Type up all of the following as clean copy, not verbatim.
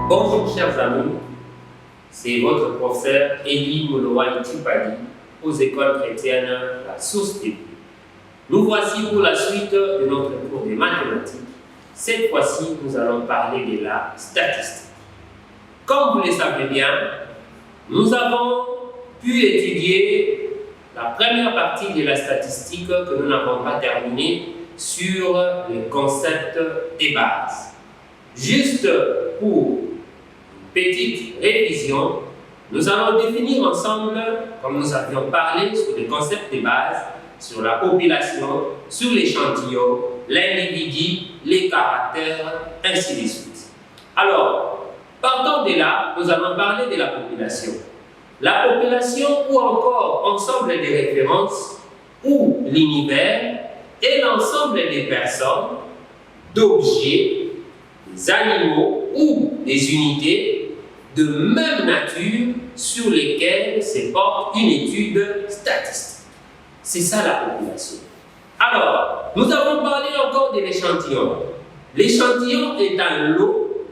Bonjour chers amis, c'est votre professeur Élie Moloa Itipadi aux écoles chrétiennes La Source des Vies. Nous voici pour la suite de notre cours de mathématiques. Cette fois-ci, nous allons parler de la statistique. Comme vous le savez bien, nous avons pu étudier la première partie de la statistique que nous n'avons pas terminée sur les concepts des bases. Juste pour une petite révision, nous allons définir ensemble, comme nous avions parlé sur les concepts de base, sur la population, sur l'échantillon, l'individu, les caractères, ainsi de suite. Alors, partant de là, nous allons parler de la population. La population ou encore ensemble des références ou l'univers est l'ensemble des personnes, d'objets, des animaux ou des unités de même nature sur lesquelles se porte une étude statistique. C'est ça la population. Alors, nous avons parlé encore de l'échantillon. L'échantillon est un lot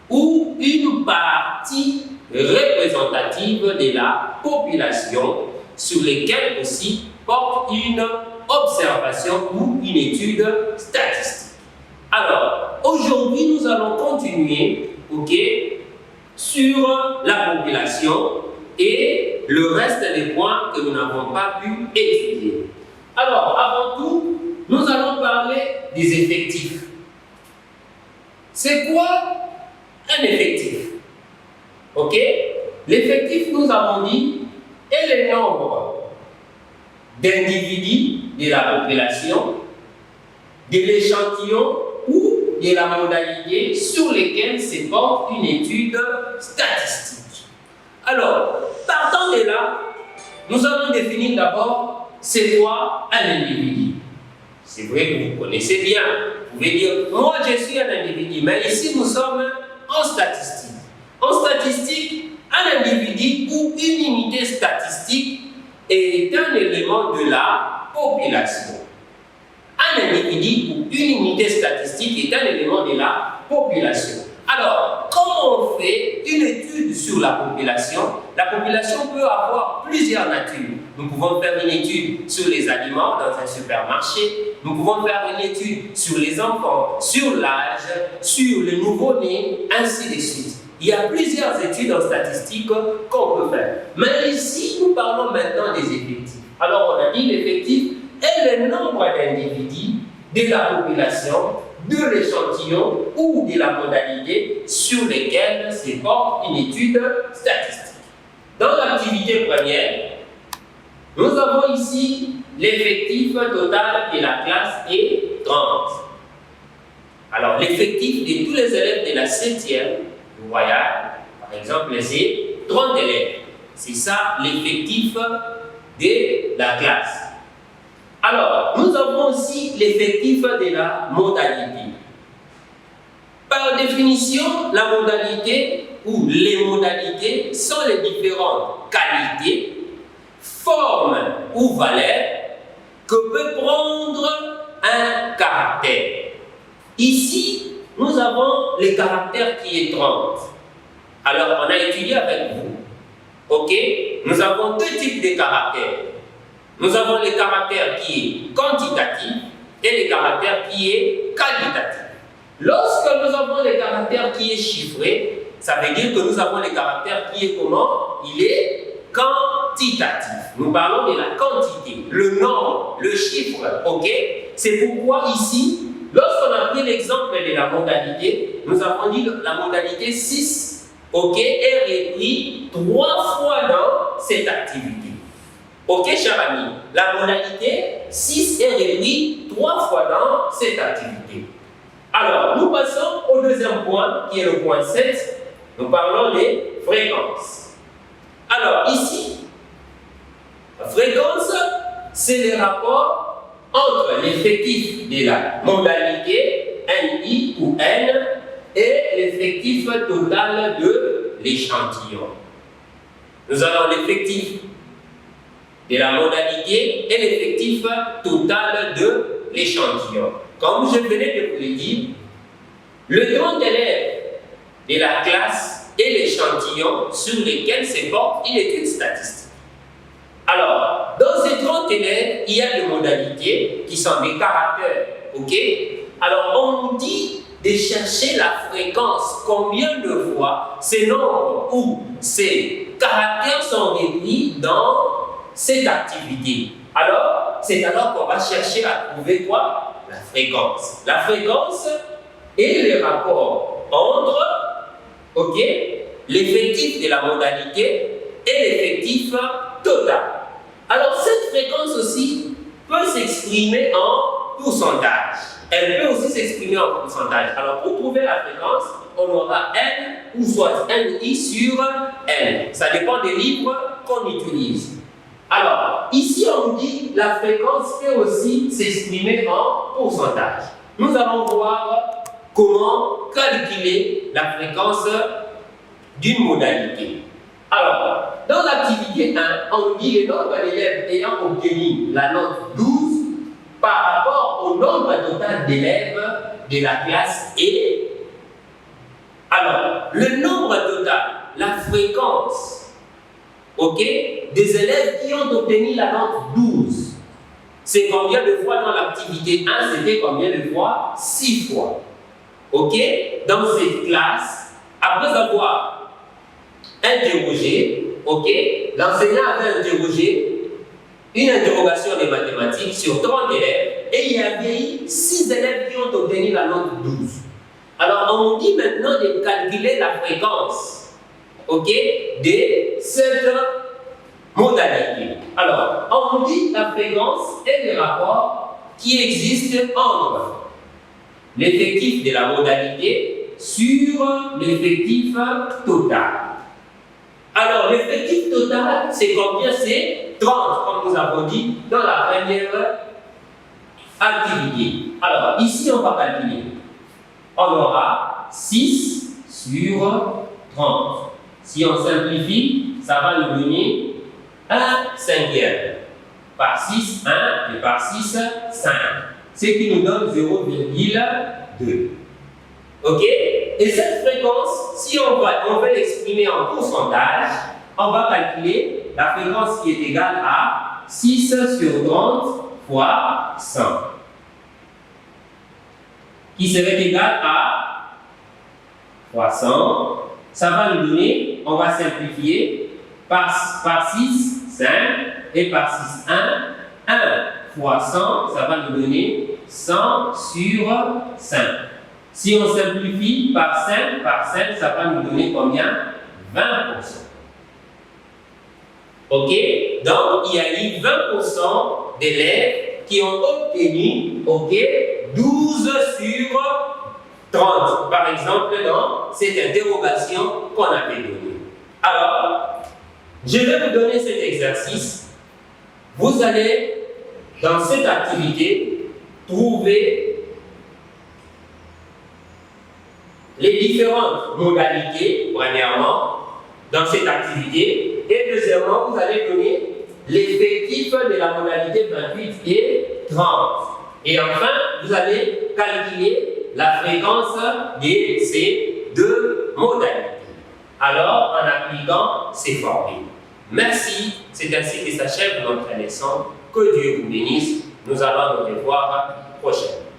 ou une partie représentative de la population sur lesquelles aussi porte une observation ou une étude statistique. Alors, aujourd'hui, nous allons continuer sur la population et le reste des points que nous n'avons pas pu étudier. Alors, avant tout, nous allons parler des effectifs. C'est quoi un effectif? L'effectif, nous avons dit, est le nombre d'individus de la population, de l'échantillon ou de la modalité sur lesquelles se porte une étude statistique. Alors, partant de là, nous allons définir d'abord c'est quoi un individu. C'est vrai que vous connaissez bien. Vous pouvez dire, moi je suis un individu, mais ici nous sommes en statistique. En statistique, un individu ou une unité statistique est un élément de la population. Un individu ou une unité statistique est un élément de la population. Alors, comment on fait une étude sur la population? La population peut avoir plusieurs natures. Nous pouvons faire une étude sur les aliments dans un supermarché. Nous pouvons faire une étude sur les enfants, sur l'âge, sur le nouveau-né, ainsi de suite. Il y a plusieurs études en statistique qu'on peut faire. Mais ici, nous parlons maintenant des effectifs. Alors, on a dit l'effectif est le nombre d'individus de la population, de l'échantillon ou de la modalité sur lesquelles se porte une étude statistique. Dans l'activité première, nous avons ici l'effectif total de la classe est 30. Alors, l'effectif de tous les élèves de la 7e, vous voyez, par exemple, c'est 30 élèves. C'est ça l'effectif de la classe. Alors, nous avons aussi l'effectif de la modalité. Par définition, la modalité ou les modalités sont les différentes qualités, formes ou valeurs que peut prendre un caractère. Ici, nous avons le caractère qui est 30. Alors, on a étudié avec vous. Nous avons deux types de caractères. Nous avons le caractère qui est quantitatif et le caractère qui est qualitatif. Lorsque nous avons le caractère qui est chiffré, ça veut dire que nous avons le caractère qui est comment? Il est quantitatif. Nous parlons de la quantité, le nombre, le chiffre. C'est pourquoi ici, lorsqu'on a pris l'exemple de la modalité, nous avons dit que la modalité 6 est repris 3 fois dans cette activité. Cher ami, la modalité 6 est repris 3 fois dans cette activité. Alors, nous passons au deuxième point, qui est le point 7. Nous parlons des fréquences. Alors, ici, la fréquence, c'est le rapport entre l'effectif de la modalité NI ou N et l'effectif total de l'échantillon. Nous avons l'effectif de la modalité et l'effectif total de l'échantillon. Comme je venais de vous le dire, le 30 élèves de la classe et l'échantillon sur lesquels se porte une étude statistique. Alors, dans ces 30 élèves, il y a des modalités qui sont des caractères. Ok? Alors, on dit de chercher la fréquence, combien de fois ces nombres ou ces caractères sont repris dans cette activité. Alors, c'est alors qu'on va chercher à trouver quoi? La fréquence. La fréquence est le rapport entre, ok, l'effectif de la modalité et l'effectif total. Alors, cette fréquence aussi peut s'exprimer en pourcentage. Elle peut aussi s'exprimer en pourcentage. Alors, pour trouver la fréquence, on aura N ou soit NI sur N. Ça dépend des livres qu'on utilise. Alors, ici, on dit la fréquence peut aussi s'exprimer en pourcentage. Nous allons voir comment calculer la fréquence d'une modalité. Alors, dans l'activité 1, on dit le nombre d'élèves ayant obtenu la note 12 par rapport au nombre total d'élèves de la classe E. Alors, le nombre total, la fréquence, ok, des élèves qui ont obtenu la note 12, c'est combien de fois dans l'activité 1? C'était combien de fois? 6 fois. Ok, dans cette classe, après avoir interrogé, ok, l'enseignant avait interrogé une interrogation de mathématiques sur 30 élèves et il y avait eu 6 élèves qui ont obtenu la note 12. Alors, on dit maintenant de calculer la fréquence, ok, de cette modalité. Alors, on dit la fréquence est le rapport qui existe entre l'effectif de la modalité sur l'effectif total. Alors, l'effectif total, c'est combien? C'est 30, comme nous avons dit dans la première activité. Alors, ici, on va calculer. On aura 6 sur 30. Si on simplifie, ça va nous donner 1 cinquième. Par 6, 1, et par 6, 5. Ce qui nous donne 0,2. Ok? Et cette fréquence, si on veut l'exprimer en pourcentage, on va calculer la fréquence qui est égale à 6 sur 30 fois 100. Qui serait égal à fois 100. Ça va nous donner, on va simplifier, par 6, 5, et par 6, 1. 1 fois 100, ça va nous donner 100 sur 5. Si on simplifie par 5, ça va nous donner combien? 20%. Ok? Donc, il y a eu 20% d'élèves qui ont obtenu, ok, 12 sur 30, par exemple, dans cette interrogation qu'on avait donnée. Alors, je vais vous donner cet exercice. Vous allez, dans cette activité, trouver les différentes modalités, premièrement, dans cette activité, et deuxièmement, vous allez donner l'effectif de la modalité 28 et 30. Et enfin, vous allez calculer la fréquence de ces deux modalités. Alors, en appliquant ces formules. Merci, c'est ainsi que s'achève notre leçon. Que Dieu vous bénisse. Nous allons nous revoir prochainement.